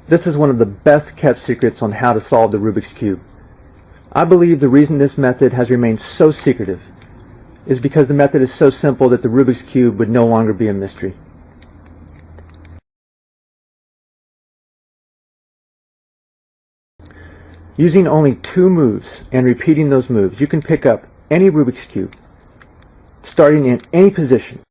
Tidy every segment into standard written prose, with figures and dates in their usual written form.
This is one of the best kept secrets on how to solve the Rubik's Cube. I believe the reason this method has remained so secretive is because the method is so simple that the Rubik's Cube would no longer be a mystery. Using only 2 moves and repeating those moves, you can pick up any Rubik's Cube, starting in any position.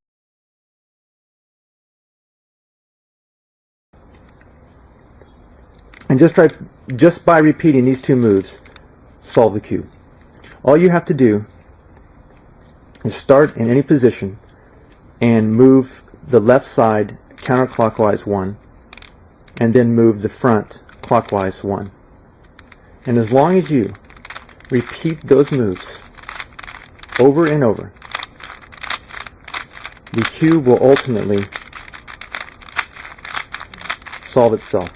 And just by repeating these 2 moves, solve the cube. All you have to do is start in any position and move the left side counterclockwise 1, and then move the front clockwise 1. And as long as you repeat those moves over and over, the cube will ultimately solve itself.